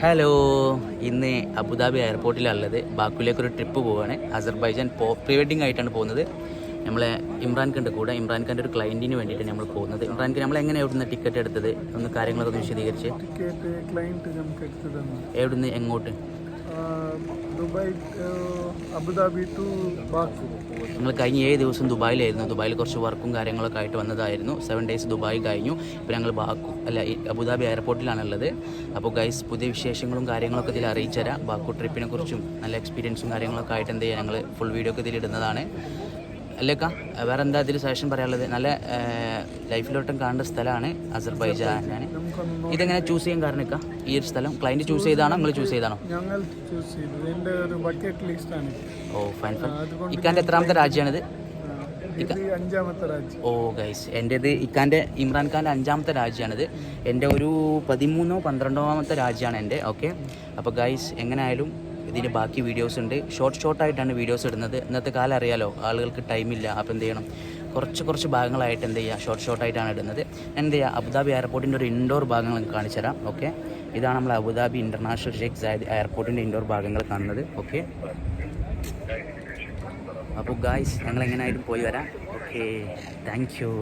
Hello, ഇന്ന് Abu Dhabi എയർപോർട്ടിലുള്ളത്. ബാക്കുലേക്കൊരു trip പോവുകയാണ്. Azerbaijan pre wedding ആയിട്ടാണ് പോകുന്നത്. നമ്മളെ ഇമ്രാൻ ഖാൻ്റെ കൂടെ, ഇമ്രാൻ ഖാൻ്റെ ഒരു ക്ലയൻറ്റിന് വേണ്ടിയിട്ട് നമ്മൾ പോകുന്നത്. ഇമ്രാൻ ഖാൻ നമ്മൾ എങ്ങനെ എവിടുന്ന് ടിക്കറ്റ് എടുത്തത് ഒന്ന് കാര്യങ്ങളൊക്കെ ഒന്ന് വിശദീകരിച്ച്. ടിക്കറ്റ് ക്ലയൻറ്റ് നമുക്ക് എടുത്തതാണ്. എവിടുന്ന് എങ്ങോട്ട്? Dubai, Abu Dhabi to Baku. നമ്മൾ കഴിഞ്ഞ 7 ദിവസം ദുബായിലായിരുന്നു. ദുബായിൽ കുറച്ച് വർക്കും കാര്യങ്ങളൊക്കെ ആയിട്ട് വന്നതായിരുന്നു. 7 days ദുബായ് കഴിഞ്ഞു. ഇപ്പോൾ ഞങ്ങൾ അബുദാബി എയർപോർട്ടിലാണുള്ളത്. അപ്പോൾ ഗൈസ്, പുതിയ വിശേഷങ്ങളും കാര്യങ്ങളൊക്കെ ഇതിൽ അറിയിച്ചു തരാം. ബാക്കു ട്രിപ്പിനെ കുറിച്ചും നല്ല എക്സ്പീരിയൻസും കാര്യങ്ങളൊക്കെ ആയിട്ട് എന്ത് ചെയ്യുക, ഞങ്ങൾ ഫുൾ വീഡിയോ ഒക്കെ ഇതിൽ ഇടുന്നതാണ്. അല്ലേക്കാ, വേറെ എന്താ ഇതിൽ സജഷൻ പറയാനുള്ളത്? നല്ല ലൈഫിലോട്ടും കാണേണ്ട സ്ഥലമാണ് അസർബൈജാൻ. ഇതെങ്ങനെ ചൂസ് ചെയ്യാൻ കാരണക്കാ? ഈ ഒരു സ്ഥലം ക്ലയൻറ്റ് ചൂസ് ചെയ്താണോ നിങ്ങൾ ചൂസ് ചെയ്താണോ? ഞങ്ങൾ ചൂസ് ചെയ്തത്. എൻ്റെ ഒരു ബക്കറ്റ് ലിസ്റ്റാണ്. Oh fine fine. ഇക്കാൻ്റെ എത്രാമത്തെ രാജ്യമാണിത്? ഇത് 5ാമത്തെ രാജ്യം. ഓ ഗൈസ്, എൻ്റേത് ഇമ്രാൻ ഖാൻ്റെ 5ാമത്തെ രാജ്യമാണിത്. എൻ്റെ ഒരു 13ഓ 12ഓമത്തെ രാജ്യമാണ് എൻ്റെ. ഓക്കെ, അപ്പോൾ ഗൈസ്, എങ്ങനെ ആയാലും ഇതിന് ബാക്കി വീഡിയോസ് ഉണ്ട്. ഷോർട്ടായിട്ടാണ് വീഡിയോസ് ഇടുന്നത്. ഇന്നത്തെ കാലം അറിയാലോ, ആളുകൾക്ക് ടൈമില്ല. അപ്പോൾ എന്ത് ചെയ്യണം, കുറച്ച് ഭാഗങ്ങളായിട്ട് എന്ത് ചെയ്യുക, ഷോർട്ടായിട്ടാണ് ഇടുന്നത്. എന്ത് ചെയ്യുക, അബുദാബി എയർപോർട്ടിൻ്റെ ഒരു ഇൻഡോർ ഭാഗങ്ങൾ കാണിച്ചു തരാം. ഓക്കെ, ഇതാണ് നമ്മൾ അബുദാബി ഇൻ്റർനാഷണൽ ഷെയ്ഖ് സായിദ് എയർപോർട്ടിൻ്റെ ഇൻഡോർ ഭാഗങ്ങൾ കാണുന്നത്. ഓക്കെ, അപ്പോൾ ഗായ്സ്, ഞങ്ങൾ എങ്ങനെയായിട്ടും പോയി വരാം. Okay, thank U.